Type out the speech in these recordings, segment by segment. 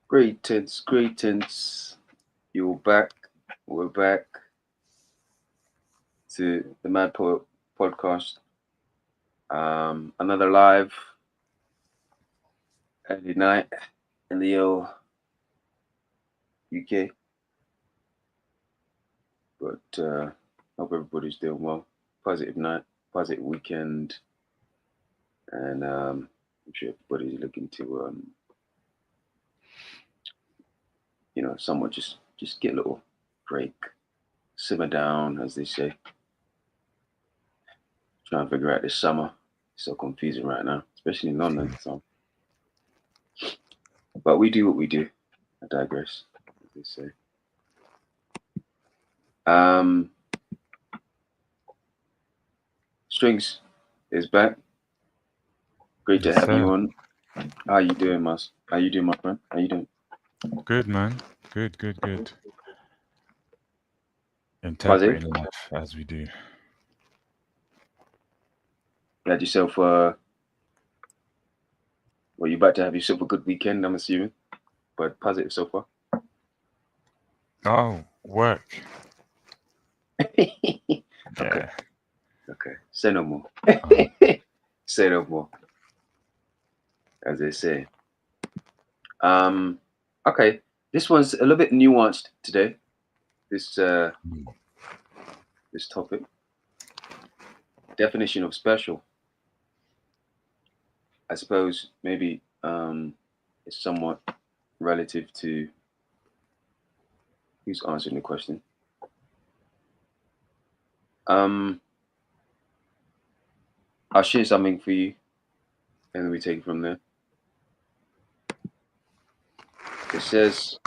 Greetings, greetings. You're back. We're back to the Mad Poet podcast. Another live early night in the old UK. But hope everybody's doing well. Positive night, positive weekend, and I'm sure everybody's looking to somewhat just get a little break, simmer down, as they say. Trying to figure out this summer. It's so confusing right now, especially in London. So, but we do what we do. I digress, as they say. Um, Strings is back. Great to Yes, have you sir. on. How you doing, Mas? How you doing, my friend? How you doing? Good, man. Good. Positive. Interpreting life as we do. You had yourself well, you about to have yourself a good weekend, I'm assuming. But positive so far. Oh, work. Okay, Yeah. okay. Say no more. Uh, Say no more, as they say. Um, okay. This one's a little bit nuanced today. This mm, this topic. Definition of special. I suppose maybe it's somewhat relative to who's answering the question. Um, I'll share something for you, and then we take it from there. It says,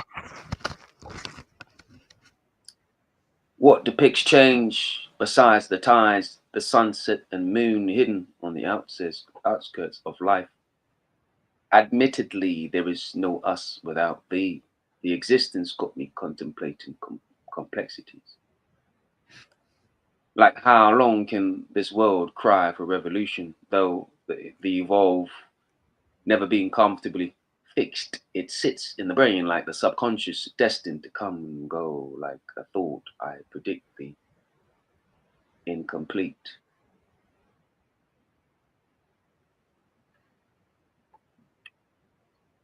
"What depicts change besides the tides, the sunset, and moon hidden on the outskirts of life? Admittedly, there is no us without thee. The existence got me contemplating complexities. Like how long can this world cry for revolution, though the evolve never being comfortably fixed. It sits in the brain like the subconscious, destined to come and go like a thought I predict the incomplete."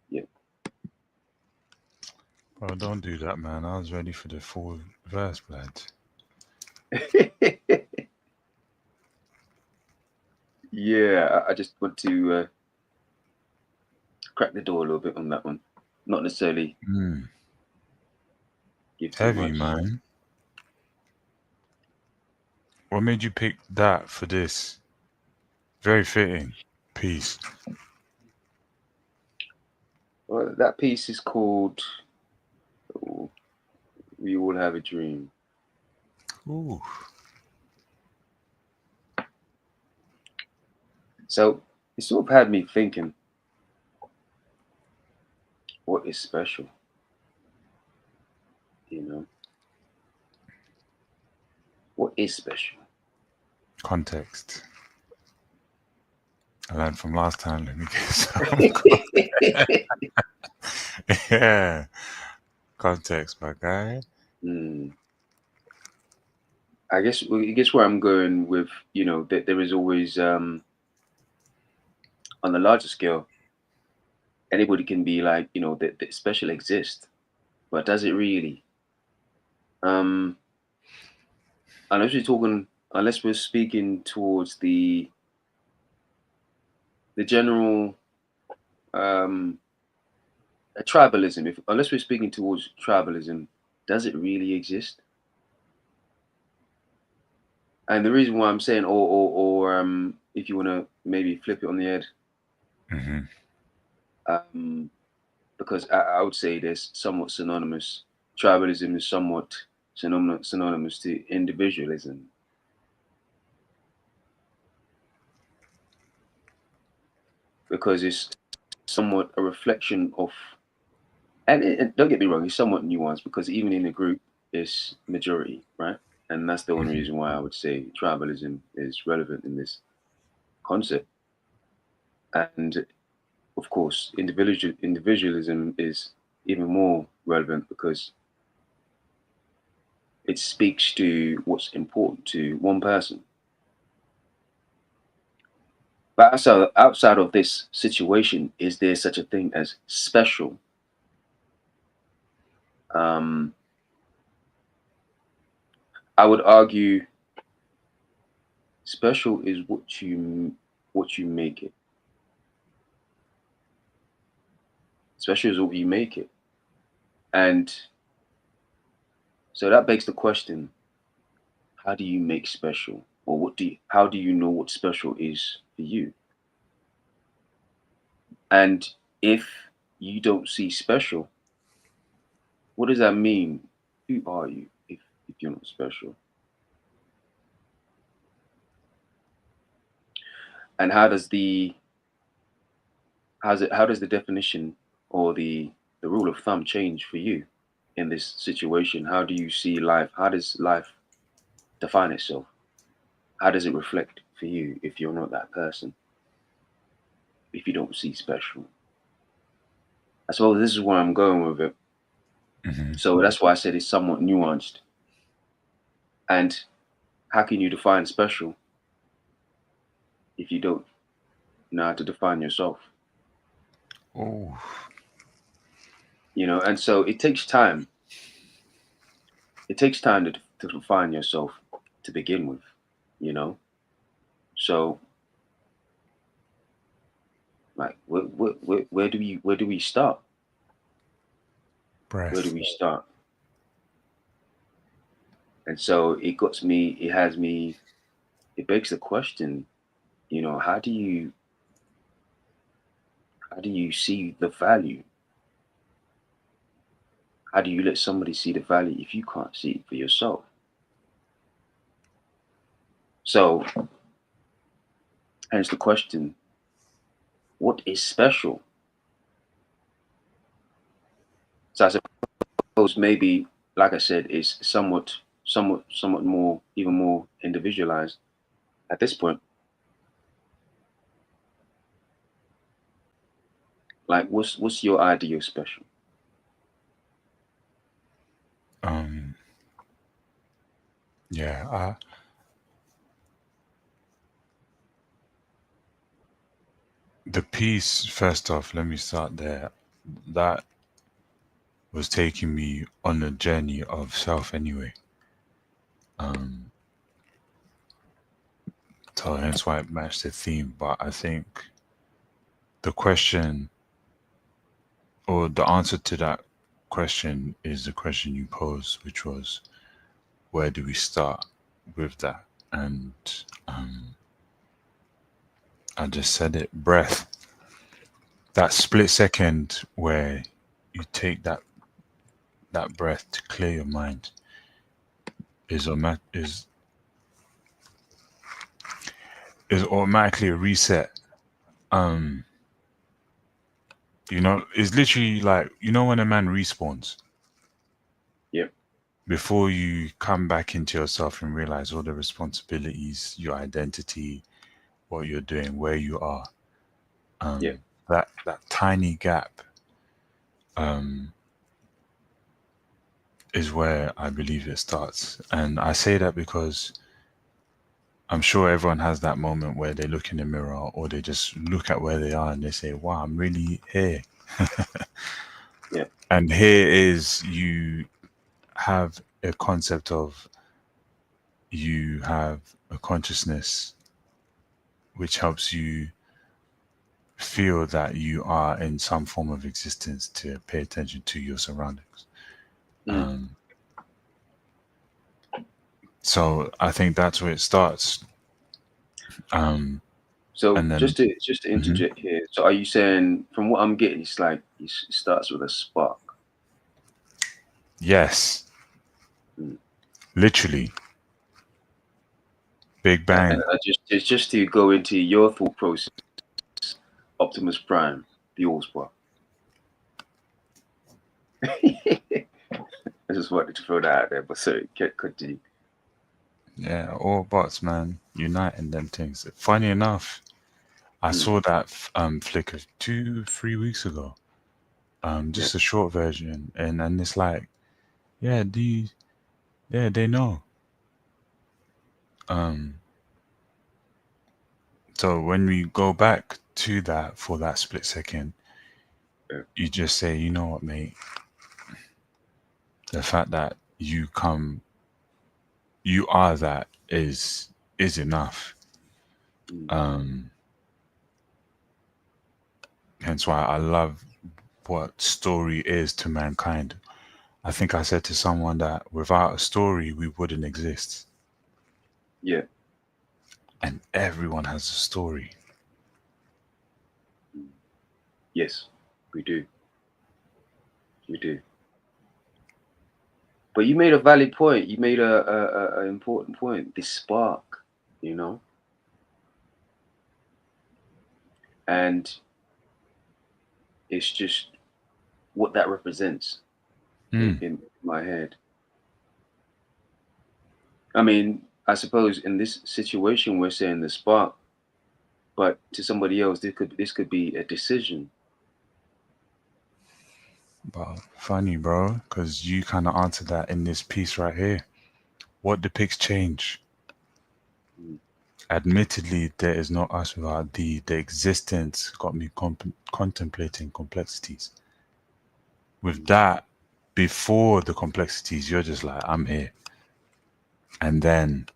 Yeah. oh, don't do that, man. I was ready for the full verse, blood. Yeah, I just want to crack the door a little bit on that one. Not necessarily Mm, give too heavy, much. man. What made you pick that for this? Very fitting. Peace. Well, that piece is called oh, "We All Have a Dream." Ooh. So it sort of had me thinking, what is special? You know, what is special? Context. I learned from last time. Let me get some. Yeah. Context, my guy. Hmm. I guess where I'm going with, that there is always on the larger scale, anybody can be like, that special exists, but does it really? Um, unless we're talking, unless we're speaking towards the general um tribalism, if unless we're speaking towards tribalism, does it really exist? And the reason why I'm saying, or if you want to maybe flip it on the head, Hmm. um, because I would say there's somewhat synonymous. Tribalism is somewhat synonymous to individualism, because it's somewhat a reflection of, and don't get me wrong, it's somewhat nuanced because even in a group, it's majority, right? And that's the only Hmm. reason why I would say tribalism is relevant in this concept. And of course, individualism is even more relevant because it speaks to what's important to one person. But outside of this situation, is there such a thing as special? Um, I would argue special is what you make it. Special is what you make it, and so that begs the question: how do you make special, or how do you know what special is for you? And if you don't see special, what does that mean? Who are you if you're not special? And how does the definition or the rule of thumb change for you in this situation? How do you see life? How does life define itself? How does it reflect for you if you're not that person? If you don't see special? I suppose this is where I'm going with it. Hmm. So that's why I said it's somewhat nuanced. And how can you define special if you don't know how to define yourself? Oh, And so it takes time. It takes time to define yourself to begin with, you know. So like, where do we start? Where do breath. we start? And so it begs the question, how do you see the value? How do you let somebody see the value if you can't see it for yourself? So hence the question, what is special? So I suppose maybe, like I said, is somewhat more, even more individualized at this point. Like, what's your idea of special? Um, yeah. The piece, first off, let me start there. That was taking me on a journey of self anyway. Um, so hence why it matched the theme. But I think the question or the answer to that question is the question you posed, which was, where do we start with that? And um, I just said it, breath. That split second where you take that breath to clear your mind is is automatically a reset. Um, it's literally like when a man respawns Yep. before you come back into yourself and realize all the responsibilities, your identity, what you're doing, where you are. Yep. That tiny gap um, is where I believe it starts, and I say that because I'm sure everyone has that moment where they look in the mirror or they just look at where they are and they say, "Wow, I'm really here." Yep. And here is you have a concept of you have a consciousness which helps you feel that you are in some form of existence to pay attention to your surroundings. Mm. Um, so I think that's where it starts. Um, So and then, just to mhm, interject here. So are you saying, from what I'm getting, it's like it starts with a spark? yes, Mm. literally, Big And Bang. just to go into your thought process, Optimus Prime, the Allspark. I just wanted to throw that out there, but sorry, continue. Yeah, all bots, man, uniting them things. Funny enough, I Mm. saw that flick of 2, 3 weeks ago. Yeah. Just a short version, and it's like, yeah, yeah, they know. Um, so when we go back to that for that split second, Yeah. you just say, you know what, mate, the fact that you are that is enough. Mm. Um, Hence why I love what story is to mankind. I think I said to someone that without a story, we wouldn't exist. Yeah. And everyone has a story. Mm. Yes, we do. We do. But you made a valid point. You made a important point. This spark, you know, and it's just what that represents Mm. in my head. I mean, I suppose in this situation we're saying the spark, but to somebody else, this could be a decision. But funny, bro, because you kind of answered that in this piece right here. What depicts change? Mm. Admittedly, there is no us without thee. The existence got me contemplating complexities. With Mm. that, before the complexities, you're just like, I'm here. And then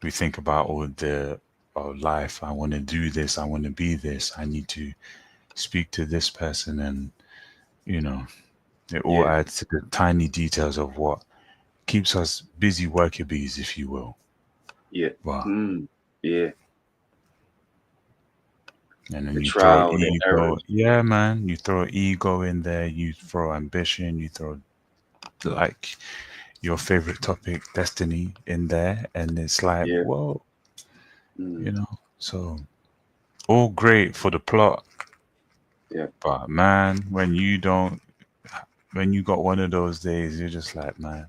we think about all the life. I want to do this. I want to be this. I need to speak to this person. And, you know, it all Yeah. adds to the tiny details of what keeps us busy worker bees, if you will. Yeah. But Mm. Yeah. and then The you throw trial, the ego. errors. Yeah, man. You throw ego in there. You throw ambition. You throw like your favorite topic, destiny, in there, and it's like, Yeah. whoa, Mm. you know. So all great for the plot, Yeah. but man, when you got one of those days, you're just like, man,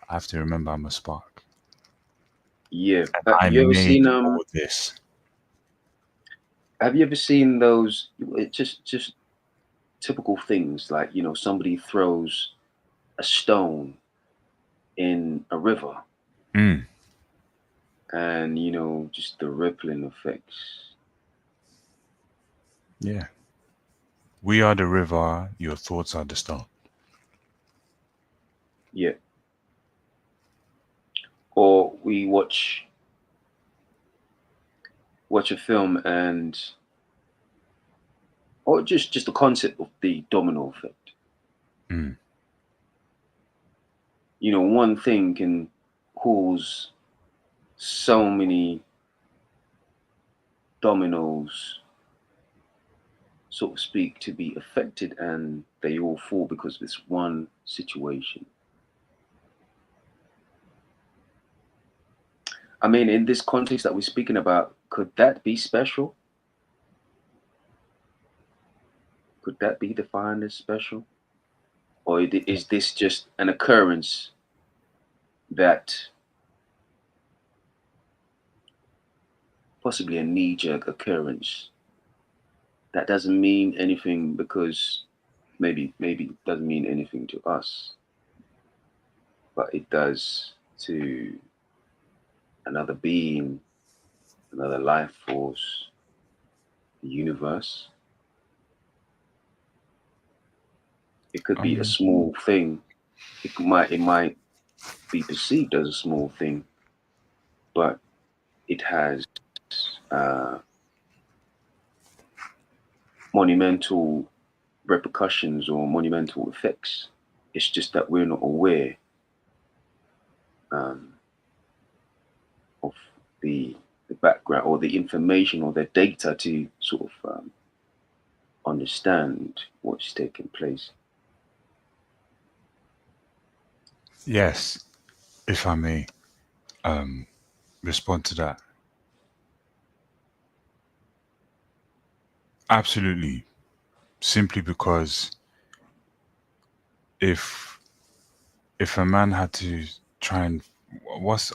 I have to remember I'm a spark, Yeah. and I You ever made seen all this. have you ever seen those just typical things like, somebody throws a stone in a river Mm, and, just the rippling effects. yeah, we are the river. Your thoughts are the stone. Yeah. Or we watch a film and or just the concept of the domino effect. Mm, One thing can cause so many dominoes, so to speak, to be affected, and they all fall because of this one situation. I mean, in this context that we're speaking about, could that be special? Could that be defined as special? Or is this just an occurrence that possibly a knee jerk occurrence that doesn't mean anything because maybe it doesn't mean anything to us, but it does to another being, another life force, the universe. It could be a um, small thing. It might be perceived as a small thing, but it has uh, monumental repercussions or monumental effects. It's just that we're not aware um, of the the background or the information or the data to sort of understand what's taking place. yes, if I may um, respond to that, absolutely. Simply because if if a man had to try and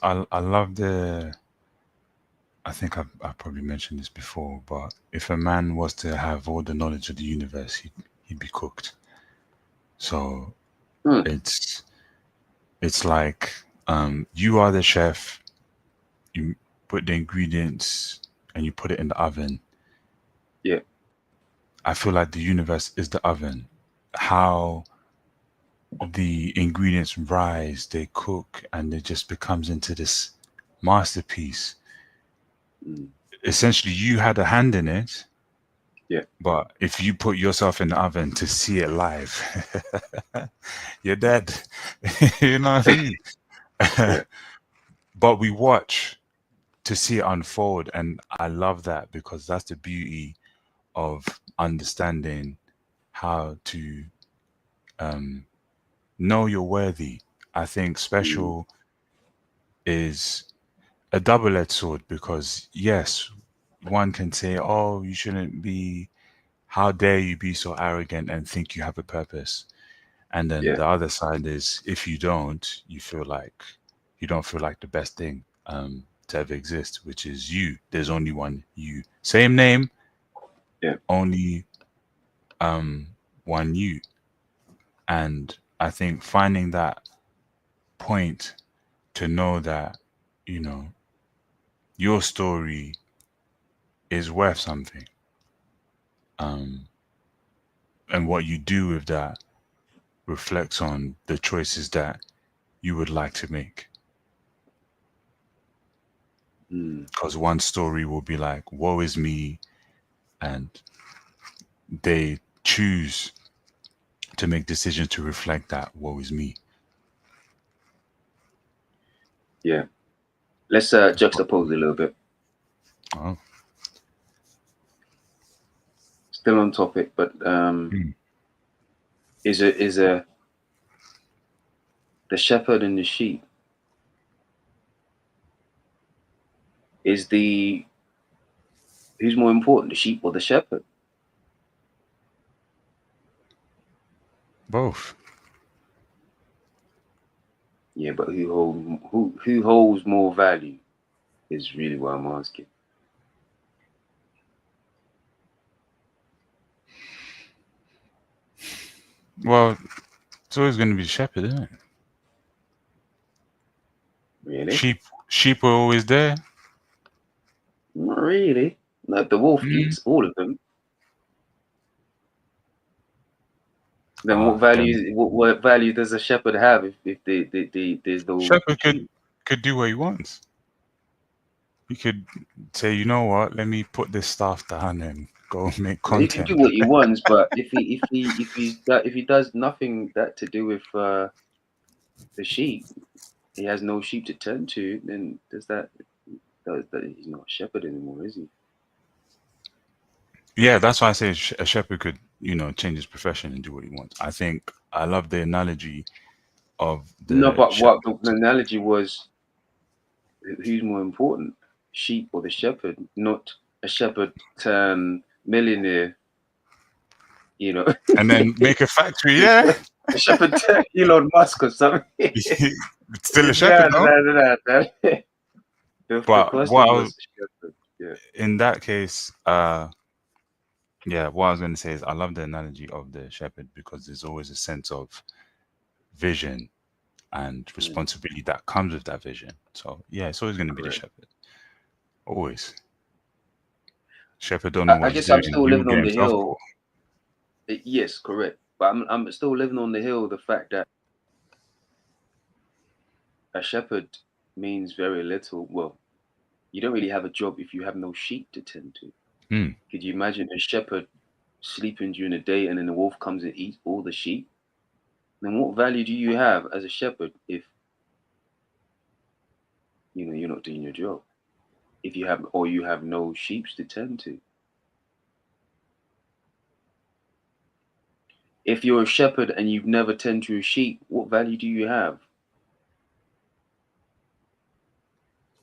I love the I think I've probably mentioned this before, but if a man was to have all the knowledge of the universe, he he'd be cooked. So Mm. it's it's like you are the chef, you put the ingredients and you put it in the oven. Yeah. I feel like the universe is the oven. How the ingredients rise, they cook, and it just becomes into this masterpiece. Mm. Essentially, you had a hand in it, Yeah. but if you put yourself in the oven to see it live, you're dead. You know what I mean? Yeah. But we watch to see it unfold, and I love that because that's the beauty of understanding how to um, know you're worthy. I think Mm. special is a double-edged sword because yes, one can say, "Oh, you shouldn't be. How dare you be so arrogant and think you have a purpose?" And then Yeah. the other side is, if you don't, you don't feel like the best thing to ever exist, which is you. There's only one you. Same name, Yeah. only um one you. And I think finding that point to know that, you know, your story is worth something. Um, and what you do with that reflects on the choices that you would like to make. Mm. Because one story will be like, woe is me, and they choose to make decisions to reflect that woe is me. Yeah. Let's But, juxtapose a little bit. oh, Still on topic, but hmm. is a the shepherd and the sheep is the who's more important, the sheep or the shepherd? Both. Yeah, but who holds more value is really what I'm asking. Well, it's always going to be the shepherd, isn't it? Really? Sheep, sheep are always there. Not really. No, the wolf Mm. eats all of them. Then Ah, then what value does a shepherd have if there's no shepherd sheep? could do what he wants. He could say, you know what, let me put this stuff down and go make He can do content. what he wants, but if he does nothing that to do with the sheep, he has no sheep to tend to. Then that he's not a shepherd anymore, is he? Yeah, that's why I say a shepherd could, you know, change his profession and do what he wants. I think I love the analogy of No, the but what shepherd. the analogy was, who's more important, sheep or the shepherd? Not a shepherd turn millionaire, you know. And then make a factory, yeah. A shepherd turn Elon Musk or something. It's still a Yeah, shepherd, no? the But question was shepherd. Yeah. in that case, yeah, what I was going to say is I love the analogy of the shepherd because there's always a sense of vision and Mm, responsibility that comes with that vision. So yeah, it's always going to be the correct. shepherd. Always. Shepherd don't know what I he's guess I'm doing. still He will living get on the himself hill. caught. Yes, correct. But I'm still living on the hill. The fact that a shepherd means very little. Well, you don't really have a job if you have no sheep to tend to. Hmm. Could you imagine a shepherd sleeping during the day and then the wolf comes and eats all the sheep? Then what value do you have as a shepherd if you're not doing your job? If you have no sheep to tend to. If you're a shepherd and you've never tended to a sheep, what value do you have?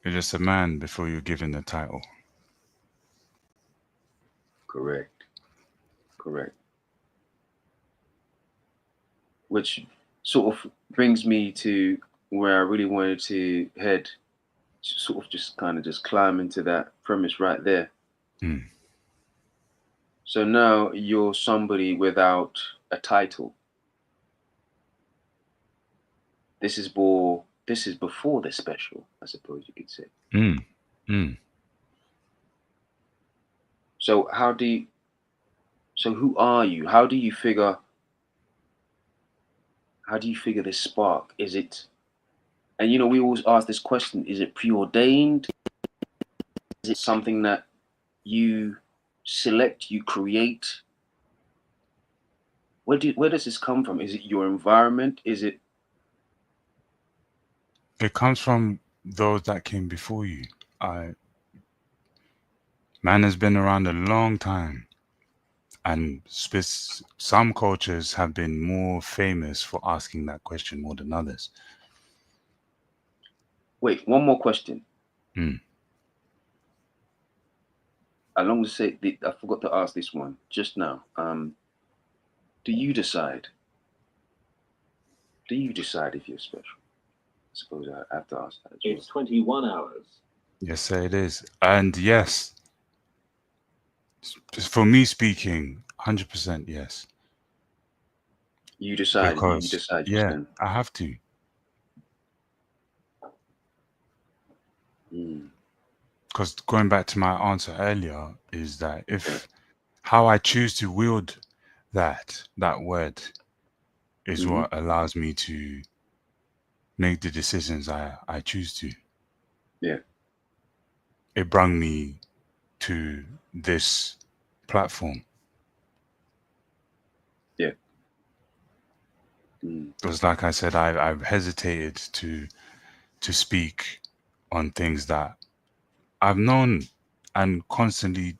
You're just a man before you're given the title. Correct. Correct. Which sort of brings me to where I really wanted to head, sort of just kind of just climb into that premise right there. Hmm. So now you're somebody without a title. This is before the special, I suppose you could say. Mm. Mm. So so who are you? How do you figure this spark? Is it, and we always ask this question, is it preordained? Is it something that you select, you create? Where does this come from? Is it your environment? Is it It comes from those that came before you. I Man has been around a long time, and some cultures have been more famous for asking that question more than others. wait, one more question. Mm. Along the say I forgot to ask this one just now. Do you decide? Do you decide if you're special? I suppose I have to ask that as well. It's 21 hours. Yes, sir, it is. And yes, for me speaking, 100% yes. You decide. You Because, decide just yeah, then. I have to. Mm, Because going back to my answer earlier, is that if how I choose to wield that word is hmm what allows me to make the decisions I choose to. Yeah. It brought me to this platform. Yeah. Mm, Because like I said, I've hesitated to speak on things that I've known and constantly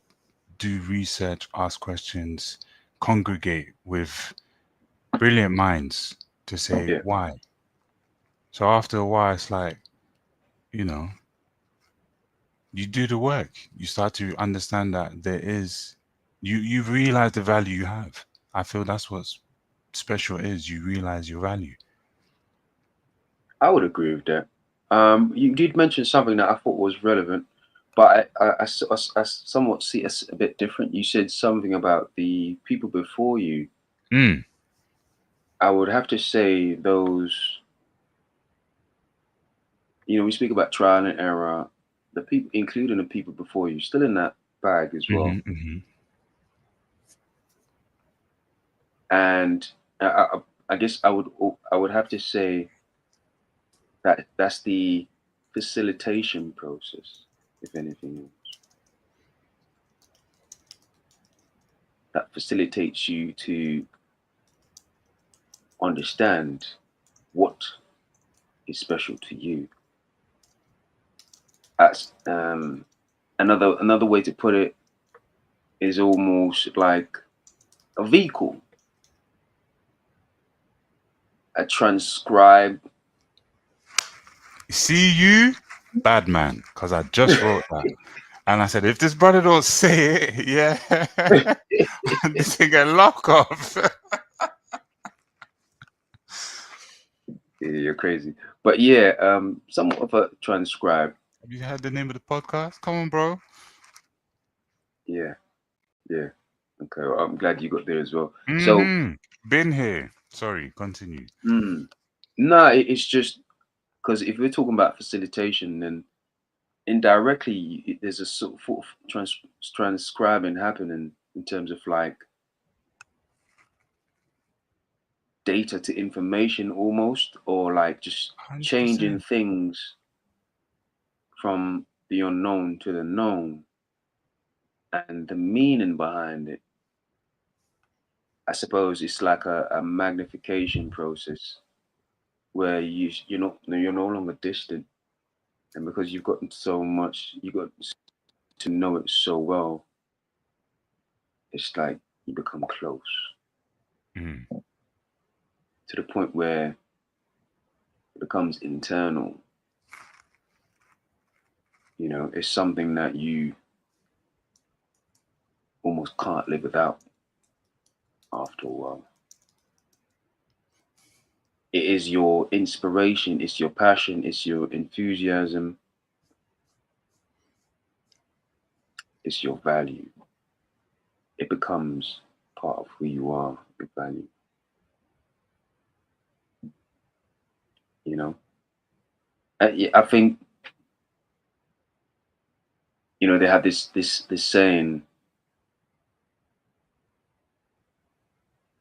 do research, ask questions, congregate with brilliant minds to say yeah. why. So after a while, it's like, you know, you do the work. You start to understand that you realize the value you have. I feel that's what special is. You realize your value. I would agree with that. You did mention something that I thought was relevant, but I somewhat see it a bit different. You said something about the people before you. Mm. I would have to say those, we speak about trial and error, the people, including the people before you, still in that bag as well. Hmm. Hmm. And I guess I would have to say that that's the facilitation process, if anything else, that facilitates you to understand what is special to you. That's another way to put it is almost like a vehicle, a transcribe. See you, bad man, because I just wrote that. And I said, if this brother don't say it, yeah, this thing get lock off. You're crazy, but yeah, somewhat of a transcribe. Have you heard the name of the podcast? Come on, bro. Yeah, yeah. Okay, well, I'm glad you got there as well. So, Hmm. Been here. Sorry, continue. no, it's just because if we're talking about facilitation, then indirectly there's a sort of transcribing happening in terms of like data to information almost, or like just changing 100%. things from the unknown to the known, and the meaning behind it. I suppose it's like a magnification process where you're no longer distant, and because you've gotten so much, you got to know it so well, it's like you become close Mm. to the point where it becomes internal. It's something that you almost can't live without after a while. It is your inspiration, it's your passion, it's your enthusiasm, it's your value. it becomes part of who you are, your value. You know, yeah, I think they have this saying,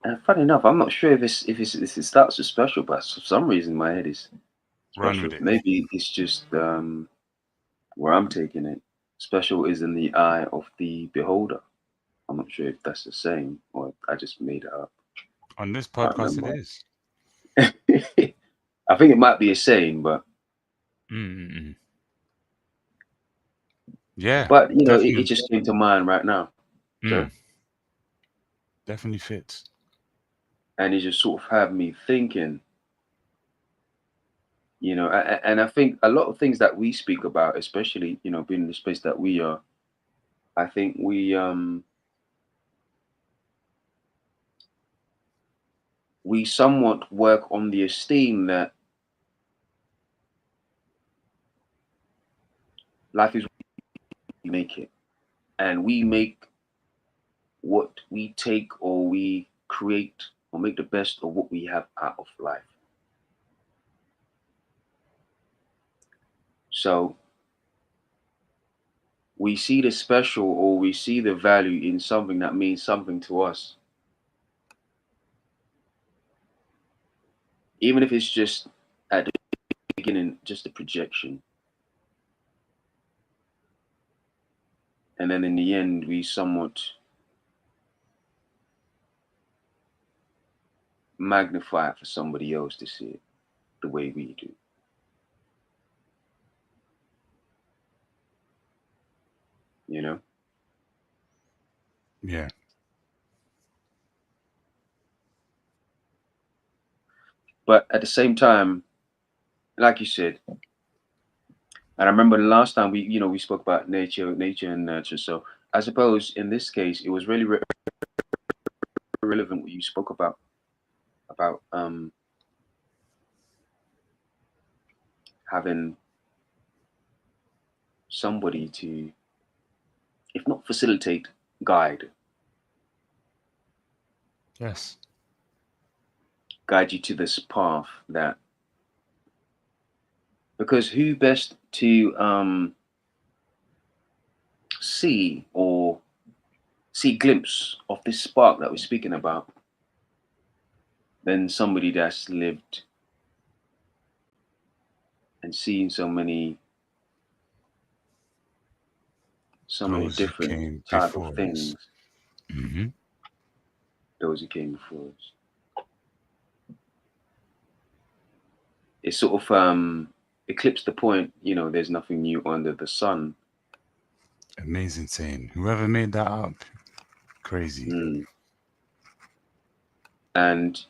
and funny enough, I'm not sure if it starts with special, but for some reason my head is Run special. with it. Maybe it's just where I'm taking it. Special is in the eye of the beholder. I'm not sure if that's the same or I just made it up. On this Can't podcast, it remember. is. I think it might be a saying, but Mm-mm-mm. Yeah, it definitely. just came to mind right now. So, Mm, definitely fits. and it just sort of had me thinking. And I think a lot of things that we speak about, especially being in the space that we are, I think we somewhat work on the esteem that life is what we make it, and we make what we take or we create or make the best of what we have out of life. So we see the special or we see the value in something that means something to us, even if it's just at the beginning, just a projection. And then in the end, we somewhat magnify it for somebody else to see it the way we do. You know? Yeah. But at the same time, like you said, and I remember the last time we spoke about nature and nurture. So I suppose in this case, it was really relevant what you spoke about having somebody to, if not facilitate, guide Yes. guide you to this path that, because who best to see or see a glimpse of this spark that we're speaking about than somebody that's lived and seen so many Those who different came type of before us. things, Mm-hmm. those who came before us. It sort of eclipsed the point, there's nothing new under the sun. Amazing saying. Whoever made that up, crazy. Mm. And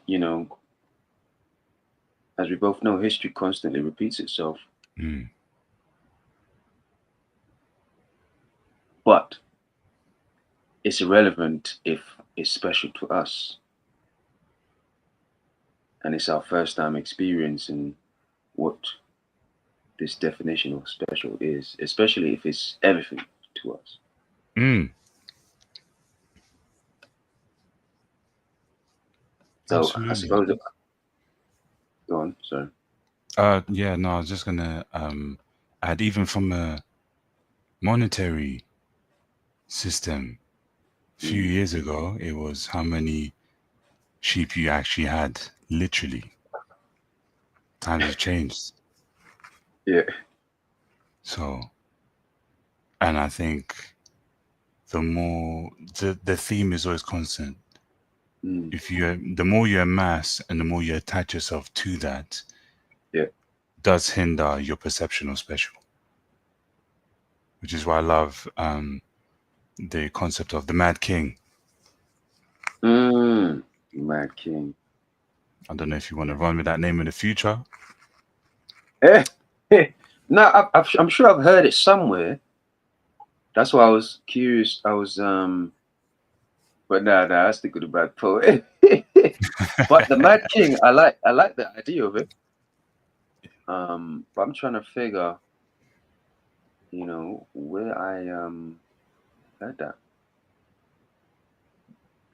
as we both know, history constantly repeats itself. Mm. But it's irrelevant if it's special to us and it's our first time experiencing what this definition of special is, especially if it's everything to us. Mm. So I Absolutely. suppose, go on, sorry. Yeah, no, I was just gonna add, even from a monetary system, a few Mm. years ago, it was how many sheep you actually had, literally. Times have changed. Yeah. So, and I think the more the theme is always constant. Mm. If you the more you amass and the more you attach yourself to that, Yeah. does hinder your perception of special. Which is why I love the concept of the Mad King. Mad King. I don't know if you want to run with that name in the future. Eh, no, I'm sure I've heard it somewhere. That's why I was curious. But nah, that's the good bad poet. But the Mad King, I like the idea of it. But I'm trying to figure, where I heard that.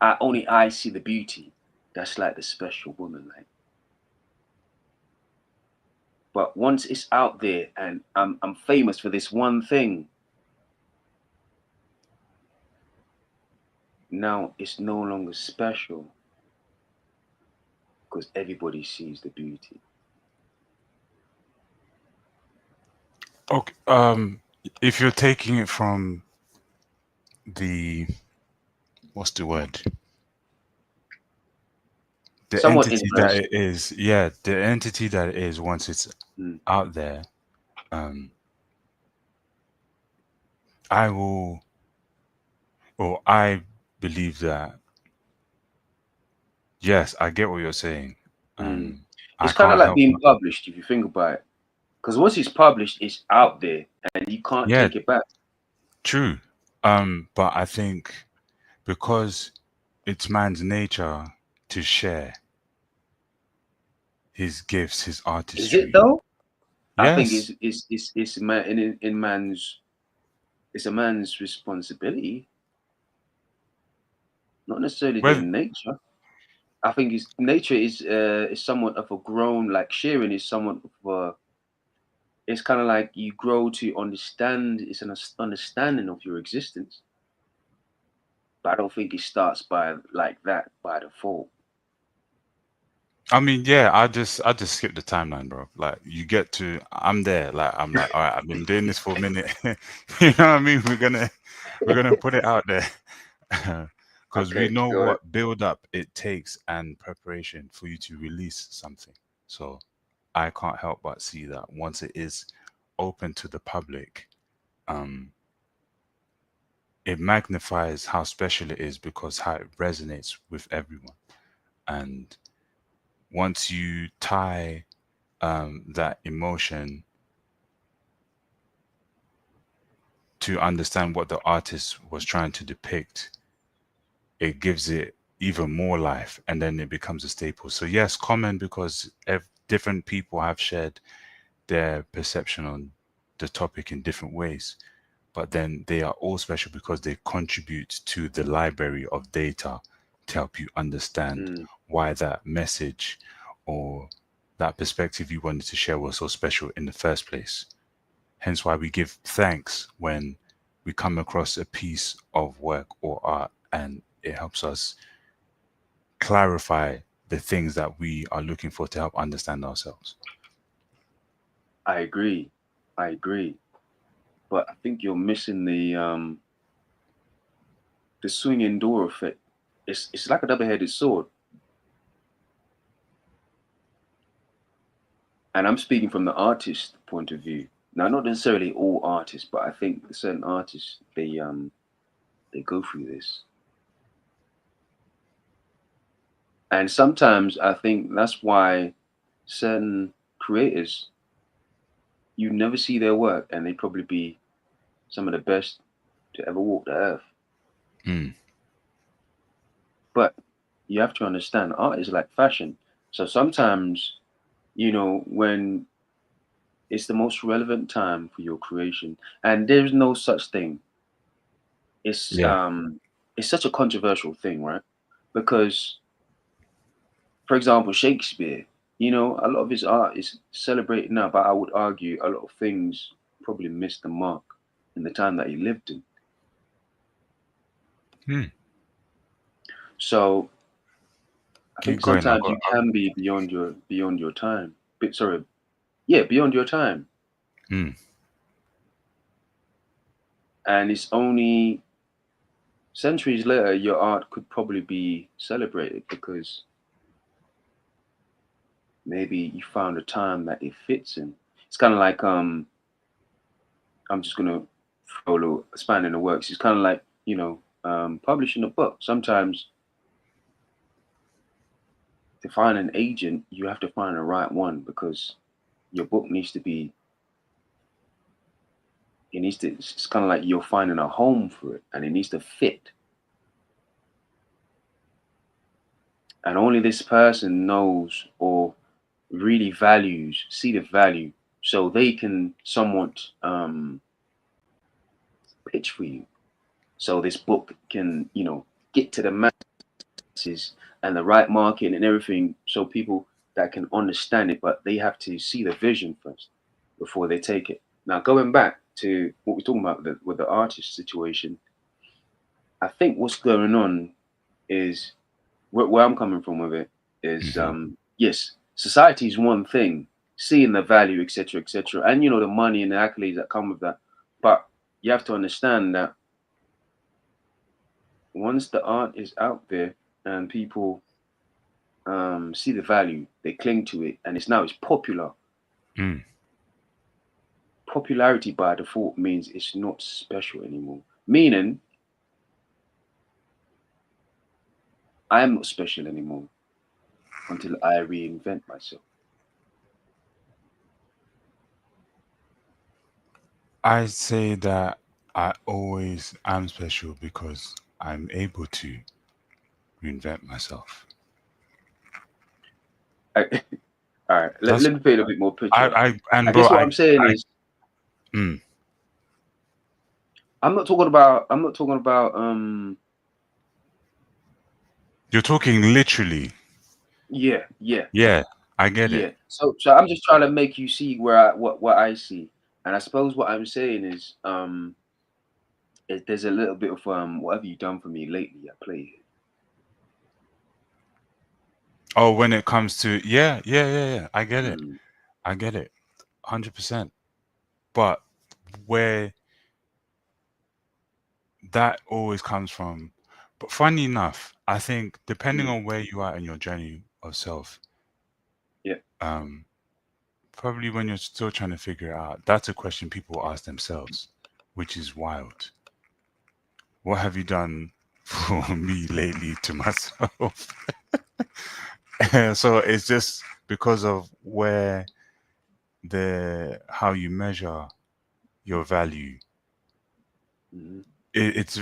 I see the beauty. That's like the special woman, like. But once it's out there and I'm famous for this one thing, now it's no longer special because everybody sees the beauty. Okay. If you're taking it from the what's the word? The Somewhat entity that inverse. it is, yeah, the entity that it is once it's Mm, out there, um, I will, or I believe that, yes, I get what you're saying. mm. I It's kind of can't like help being but, published if you think about it. Because once it's published, it's out there and you can't yeah, take it back. true. But I think because it's man's nature to share his gifts, his Is it artistry. though? I think Yes, it's man in man's it's a man's responsibility, not necessarily their well, nature. I think his nature is somewhat of a grown like sharing is somewhat of a it's kind of like you grow to understand it's an understanding of your existence. But I don't think it starts by like that by default. I mean, yeah, I just skip the timeline, bro. Like you get to I'm there. Like I'm like, all right, I've been doing this for a minute. You know what I mean? We're gonna put it out there. Because we Okay, know go ahead. what build up it takes and preparation for you to release something. So I can't help but see that once it is open to the public, um, it magnifies how special it is because how it resonates with everyone. And once you tie that emotion to understand what the artist was trying to depict, it gives it even more life and then it becomes a staple. So, yes, common because different people have shared their perception on the topic in different ways, but then they are all special because they contribute to the library of data to help you understand Mm, why that message or that perspective you wanted to share was so special in the first place. Hence why we give thanks when we come across a piece of work or art and it helps us clarify the things that we are looking for to help understand ourselves. I agree. I agree. But I think you're missing the swinging door effect. It's like a double-headed sword. And I'm speaking from the artist point of view. Now, not necessarily all artists, but I think certain artists they go through this. And sometimes I think that's why certain creators you never see their work and they probably be some of the best to ever walk the earth. Mm, But you have to understand art is like fashion. So sometimes, when it's the most relevant time for your creation, and there's no such thing. It's yeah. um it's such a controversial thing, right? Because, for example, Shakespeare, a lot of his art is celebrated now, but I would argue a lot of things probably missed the mark in the time that he lived in. Mm. So I think Keep going. sometimes you can be beyond your time. But sorry, yeah, beyond your time. Mm, And it's only centuries later your art could probably be celebrated because maybe you found a time that it fits in. It's kind of like I'm just gonna throw a little span in the works. It's kind of like publishing a book. Sometimes to find an agent, you have to find the right one because your book needs to be. It needs to. It's kind of like you're finding a home for it, and it needs to fit. And only this person knows or really values, see the value, so they can somewhat pitch for you. So this book can, get to the mass. prices and the right marketing and everything, so people that can understand it, but they have to see the vision first before they take it. Now, going back to what we're talking about with the artist situation, I think what's going on is where I'm coming from with it is Hmm. yes, society is one thing, seeing the value, etc., and the money and the accolades that come with that. But you have to understand that once the art is out there and people see the value, they cling to it, and it's popular. Mm. Popularity by default means it's not special anymore. Meaning, I am not special anymore until I reinvent myself. I say that I always am special because I'm able to reinvent myself. I, all right, That's let me paint a bit more picture. and I bro, guess what I'm saying I is, mm, I'm not talking about. you're talking literally. Yeah, yeah, Yeah, I get it. yeah. So I'm just trying to make you see where what I see, and I suppose what I'm saying is there's a little bit of what have you done for me lately? I play it. Oh, when it comes to yeah, I get it. Mm, I get it. 100%. But where that always comes from, but funny enough, I think depending mm, on where you are in your journey of self, yeah, um, probably when you're still trying to figure it out, that's a question people ask themselves, which is wild. What have you done for me lately to myself? So it's just because of where the how you measure your value. mm, It's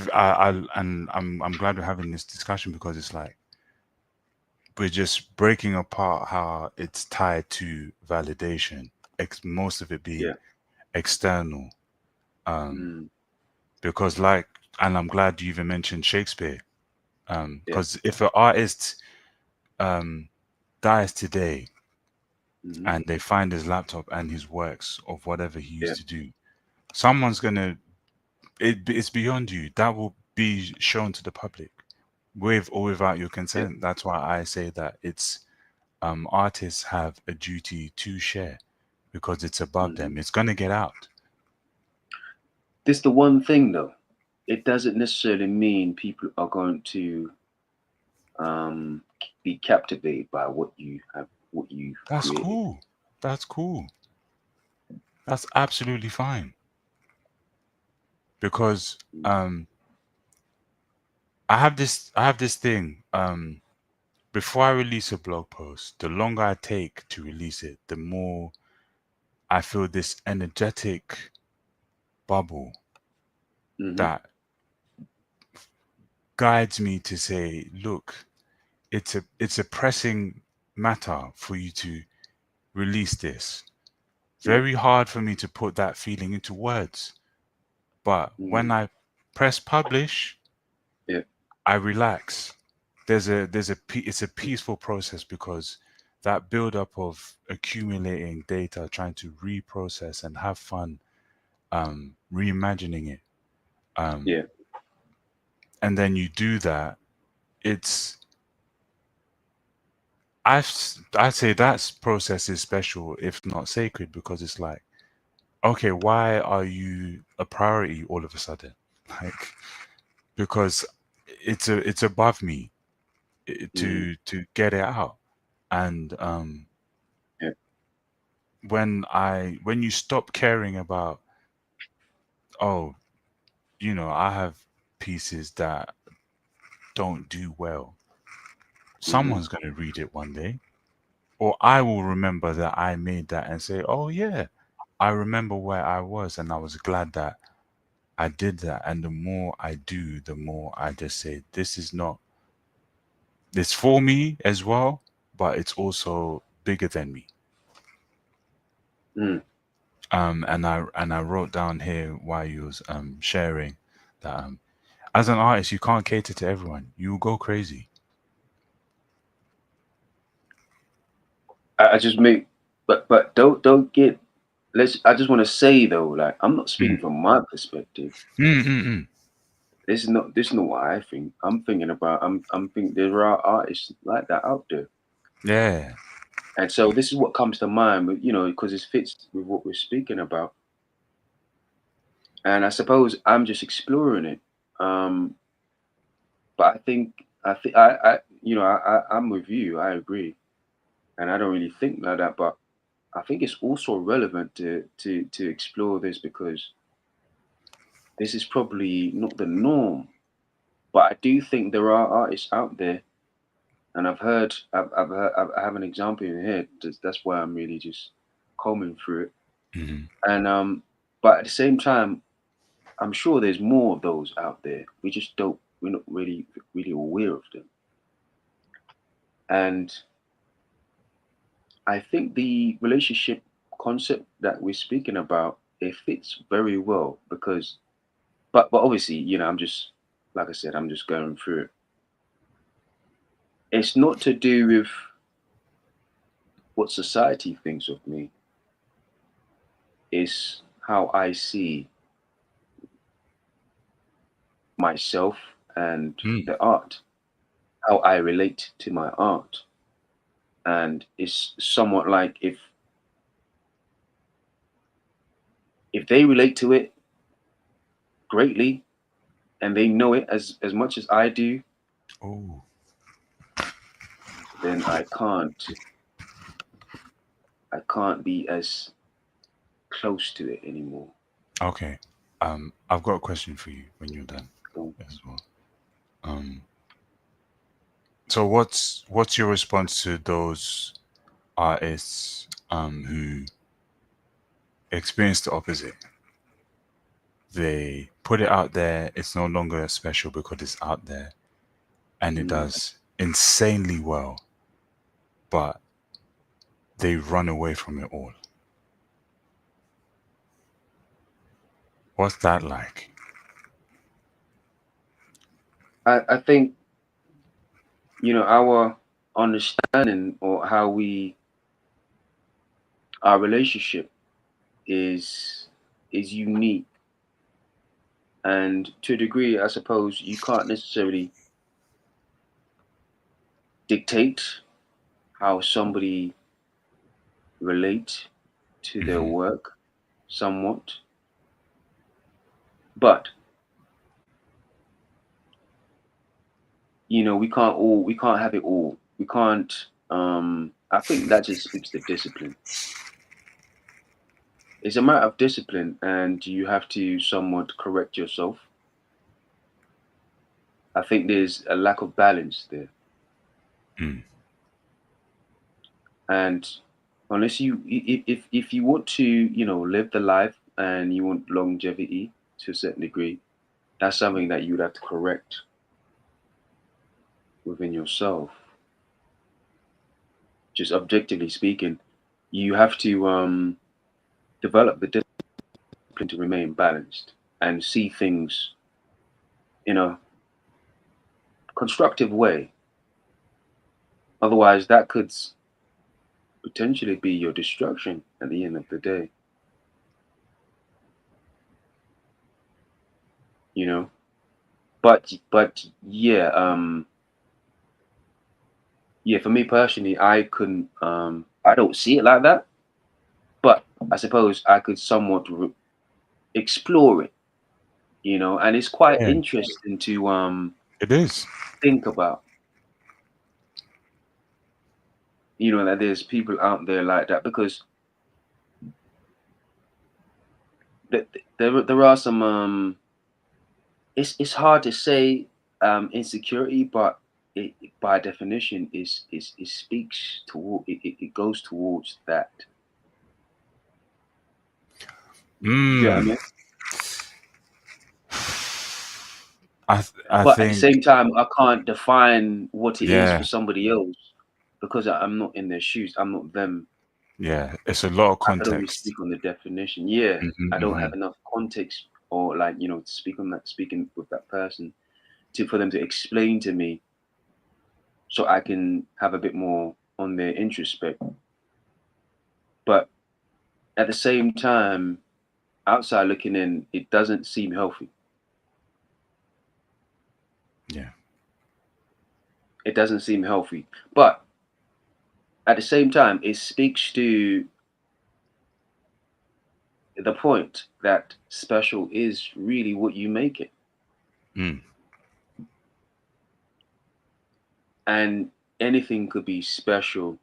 and I'm glad we're having this discussion because it's like we're just breaking apart how it's tied to validation. Most of it being yeah, external. Um, mm, because like, and I'm glad you even mentioned Shakespeare. yeah, Because if an artist um dies today mm, and they find his laptop and his works of whatever he yeah, used to do, someone's gonna it's beyond you. That will be shown to the public with or without your yeah. consent. That's why I say that it's artists have a duty to share because it's above Mm. them. It's gonna get out. This the one thing though. It doesn't necessarily mean people are going to um, be captivated by what you've That's created. cool. That's cool. That's absolutely fine because Mm, I have this thing. Before I release a blog post, the longer I take to release it, the more I feel this energetic bubble mm-hmm. that guides me to say, look, it's a pressing matter for you to release this. Yeah, Very hard for me to put that feeling into words. But when mm, I press publish, yeah, I relax. It's a peaceful process because that build up of accumulating data, trying to reprocess and have fun, reimagining it, um, yeah. and then you do that. It's I'd say that process is special, if not sacred, because it's like, okay, why are you a priority all of a sudden? Like, because it's above me Mm, to get it out. And yeah, when you stop caring about, oh, I have pieces that don't do well, mm-hmm. someone's going to read it one day, or I will remember that I made that and say, oh yeah, I remember where I was and I was glad that I did that. And the more I do, the more I just say, this is not, it's for me as well, but it's also bigger than me. Mm, And I wrote down here while you was sharing that as an artist you can't cater to everyone. You will go crazy. I just make, but don't get. Let's. I just want to say though, like I'm not speaking Mm. from my perspective. Mm, mm, mm. This is not what I think. I'm thinking about. I'm thinking there are artists like that out there, Yeah. and so this is what comes to mind. Because it fits with what we're speaking about, and I suppose I'm just exploring it. Um, but I'm with you. I agree, and I don't really think like that, but I think it's also relevant to explore this because this is probably not the norm. But I do think there are artists out there, and I have an example in here. That's why I'm really just combing through it. Hmm. And but at the same time, I'm sure there's more of those out there. We're not really aware of them. And I think the relationship concept that we're speaking about, it fits very well because, but obviously, I'm just, like I said, I'm just going through it. It's not to do with what society thinks of me. It's how I see myself and Mm. the art, how I relate to my art. And it's somewhat like if they relate to it greatly and they know it as much as I do, Oh, then I can't be as close to it anymore. okay. I've got a question for you when you're done So, as well. Um, so what's your response to those artists who experience the opposite? They put it out there, it's no longer special because it's out there and it mm, does insanely well, but they run away from it all. What's that like? I think our understanding or how our relationship is unique, and to a degree, I suppose you can't necessarily dictate how somebody relates to their Hmm. work somewhat, but we can't have it all. We can't. I think that just speaks to discipline. It's a matter of discipline, and you have to somewhat correct yourself. I think there's a lack of balance there, Mm. and unless if you want to live the life and you want longevity to a certain degree, that's something that you'd have to correct within yourself. Just objectively speaking, you have to develop the discipline to remain balanced and see things in a constructive way. Otherwise, that could potentially be your destruction at the end of the day. You know, but yeah, yeah. For me personally, I don't see it like that. But I suppose I could somewhat explore it. And it's quite Yeah, interesting to it is. think about. That there's people out there like that because there are some it's hard to say insecurity, but by definition is it speaks toward it goes towards that. You get what I Mm. mean? I But at the think same time, I can't define what it is for yeah, somebody else because I'm not in their shoes. I'm not them. yeah. It's a lot of I could only context. speak on the definition. Yeah, Hmm, I don't hmm. have enough context or like to speak on that, speaking with that person to for them to explain to me so I can have a bit more on their introspect. But at the same time, outside looking in, it doesn't seem healthy. Yeah. It doesn't seem healthy. But at the same time, it speaks to the point that special is really what you make it. Mm. And anything could be special.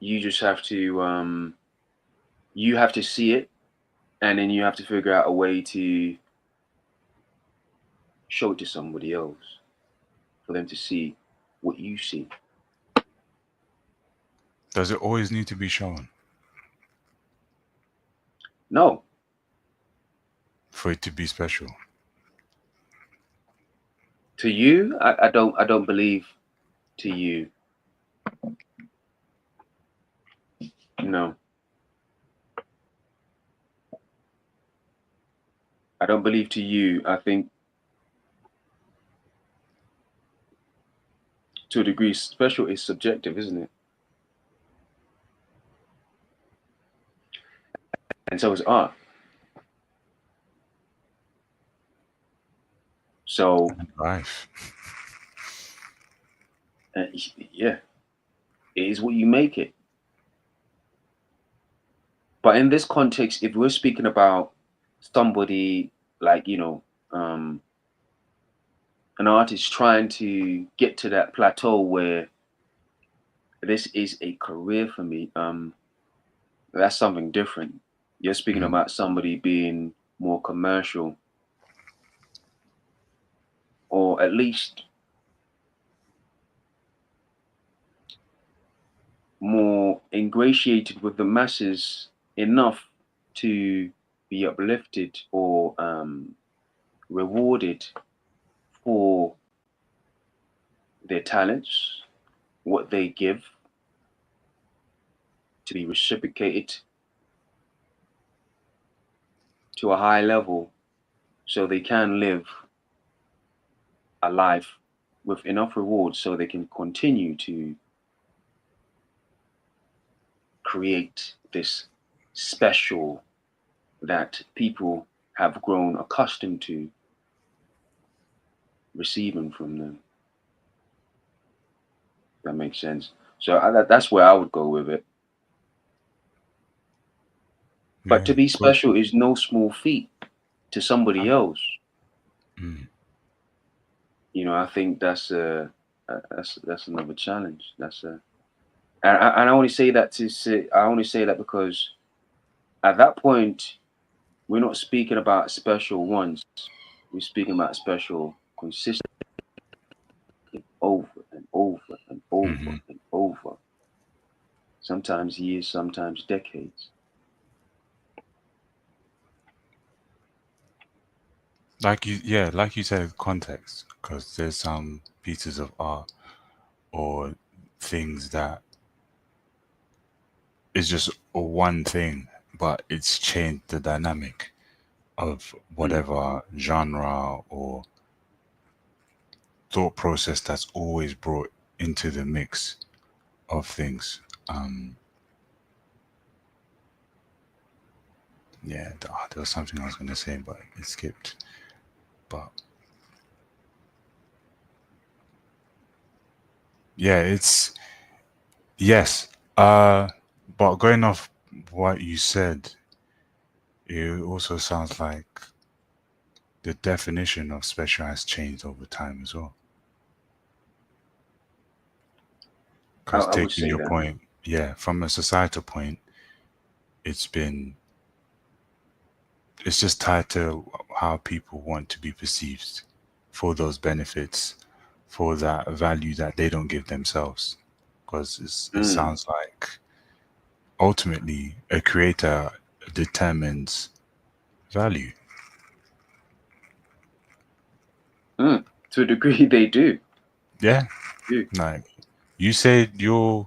You just have to you have to see it, and then you have to figure out a way to show it to somebody else for them to see what you see. Does it always need to be shown No, for it to be special? to you, I don't believe to you. No, I don't believe to you. I think to a degree, special is subjective, isn't it? And so is art. So Life. yeah, it is what you make it. But in this context, if we're speaking about somebody like, an artist trying to get to that plateau where this is a career for me, that's something different. You're speaking Mm. about somebody being more commercial, or at least more ingratiated with the masses enough to be uplifted or rewarded for their talents, what they give, to be reciprocated to a high level so they can live a life with enough rewards so they can continue to create this special that people have grown accustomed to receiving from them. That makes sense. So that's where I would go with it. But Yeah. to be Cool. special is no small feat to somebody else. Mm. I think that's another challenge. And I only say that I only say that because at that point we're not speaking about special once. We're speaking about special consistently over and over and over Hmm. and over. Sometimes years, sometimes decades. Like you said, context, because there's some pieces of art or things that is just a one thing, but it's changed the dynamic of Mm, whatever genre or thought process that's always brought into the mix of things. Um, there was something I was going to say, but it skipped. But yeah, it's yes. But going off what you said, it also sounds like the definition of special has changed over time as well. I, Because I would taking say your that. point, yeah, from a societal point, it's been it's just tied to how people want to be perceived for those benefits, for that value that they don't give themselves. Because it Mm, sounds like ultimately a creator determines value. mm. To a degree, they do. Yeah, Do. like you said, your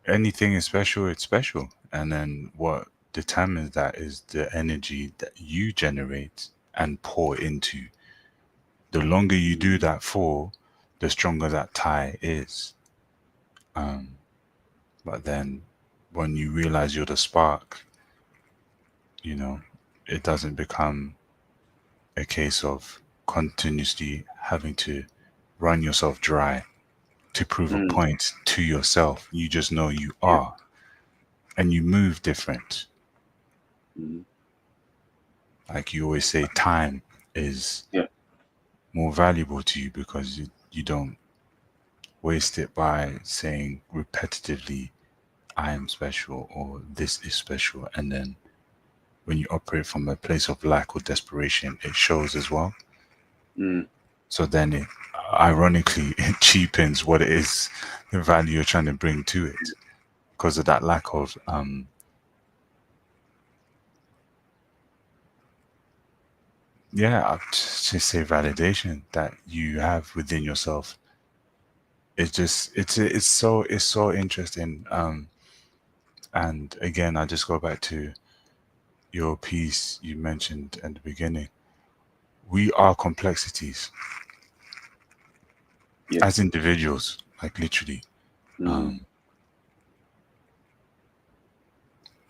anything is special, it's special. And then what determines that is the energy that you generate and pour into. The longer you do Mm, that for, the stronger that tie is. Um, But then when you realize you're the spark, you know, it doesn't become a case of continuously having to run yourself dry to prove a Mm, point to yourself. You just know you yeah. are, and you move different. Mm, Like you always say, time is yeah. more valuable to you because you don't waste it by saying repetitively, I am special or this is special. And then when you operate from a place of lack or desperation, it shows as well. Mm, So then it ironically it cheapens what it is, the value you're trying to bring to it because of that lack of yeah, I'll just say validation that you have within yourself. It's just it's so interesting. And again, I just go back to your piece you mentioned at the beginning. We are complexities yeah. as individuals, like literally. Mm. Um,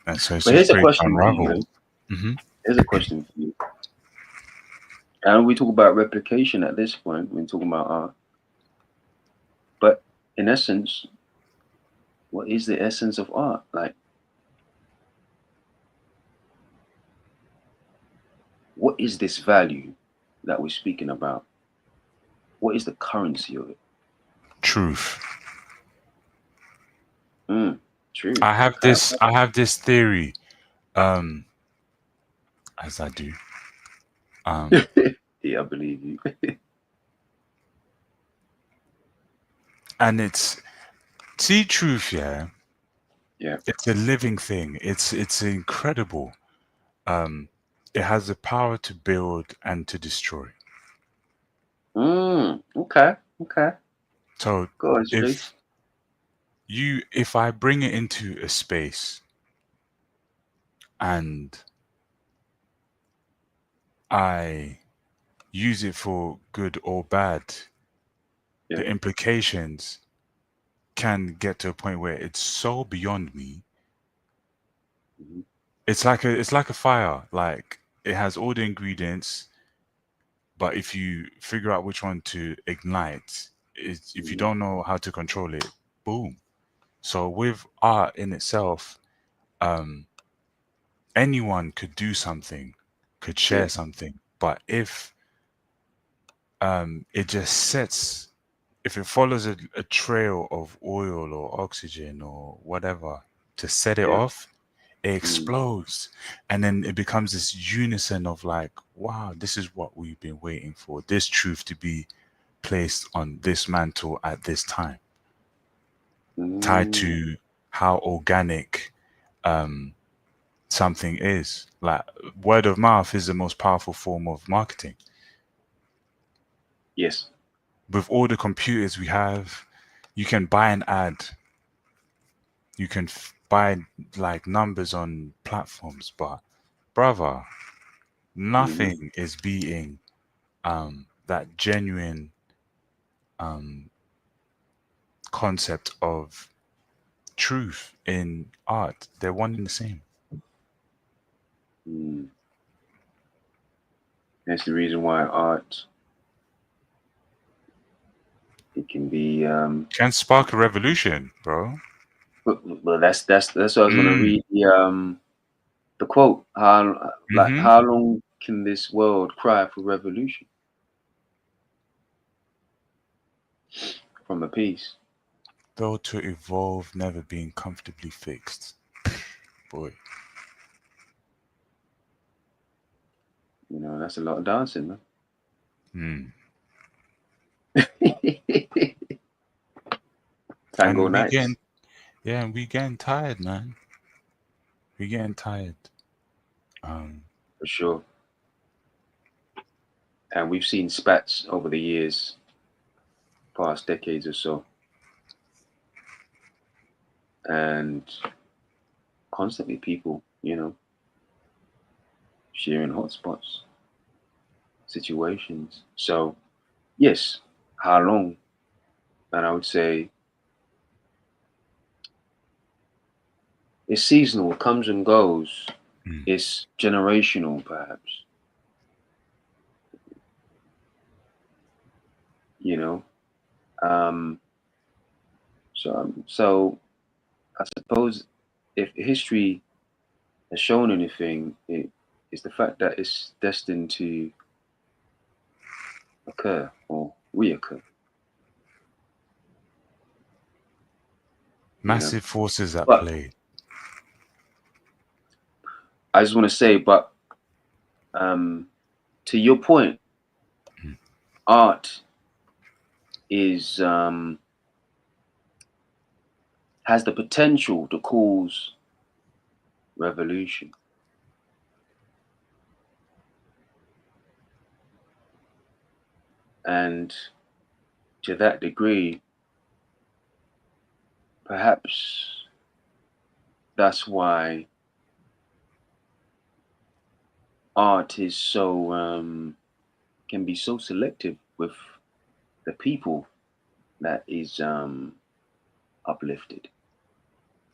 and so it's But just here's a great to question for you, unravel. man. Hmm. Here's a question for you. And we talk about replication at this point when talking about art. But in essence, what is the essence of art? Like, what is this value that we're speaking about? What is the currency of it? Truth. Mm, truth. I have this theory, um, as I do. Um, Okay. Yeah, I believe you. and it's see truth, yeah. Yeah. It's a living thing. It's incredible. Um, it has the power to build and to destroy. Okay. Okay. So Go on, if Space. if I bring it into a space and I use it for good or bad, Yeah. the implications can get to a point where it's so beyond me. Mhm. It's like a fire. Like it has all the ingredients, but if you figure out which one to ignite, if you Mhm. don't know how to control it, boom. So with art in itself, um, anyone could do something, could Yeah. share something, but if it just sets, if it follows a trail of oil or oxygen or whatever to set it Yeah. off, it Mm. explodes. And then it becomes this unison of like, wow, this is what we've been waiting for. This truth to be placed on this mantle at this time, tied Mm. to how organic um, something is. Like word of mouth is the most powerful form of marketing. Yes. With all the computers we have, you can buy an ad. You can buy like numbers on platforms, but brother, Hmm. nothing is beating that genuine um, concept of truth in art. They're one and the same. Mm. That's the reason why art it can be Can spark a revolution, bro. but that's what I was gonna Mm. read the quote. How like Mm-hmm. how long can this world cry for revolution from a piece? Though to evolve, never being comfortably fixed. Boy. You know, that's a lot of dancing, man. Mm. Tango And we nights, getting, yeah, and we getting tired, man. We getting tired. Um, for sure. And we've seen spats over the years, past decades or so, and constantly people, sharing hotspots, situations. So, yes, how long? And I would say It's seasonal, it comes and goes. Mm. It's generational, perhaps. You know. Um, so I suppose if history has shown anything, it is the fact that it's destined to occur or reoccur. You know. Massive forces at But play. I just want to say, but to your point, Mm. art is has the potential to cause revolution. And to that degree, perhaps that's why art is so can be so selective with the people that is uplifted.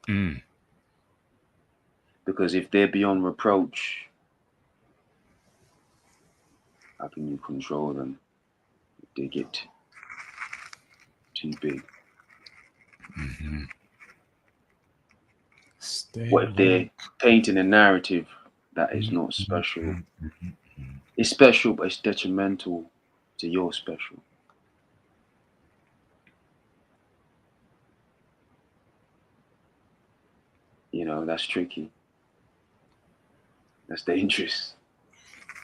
Mm. Because if they're beyond reproach, how can you control them if they get too big? Mhm. Stay What if they're woke. painting a narrative that is Mm, not mm, special? mm, mm, mm. It's special, but it's detrimental to your special. You know, that's tricky. That's dangerous.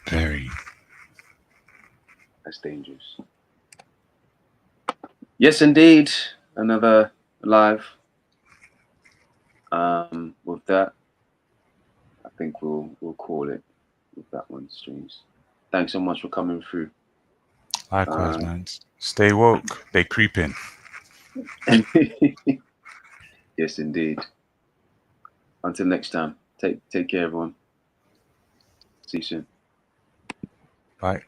Very. That's dangerous. Yes, indeed. Another live. With that, I think we'll call it with that one, streams. Thanks so much for coming through. Likewise, Uh, man. Stay woke. They creeping. yes, indeed. Until next time, take care, everyone. See you soon. Bye.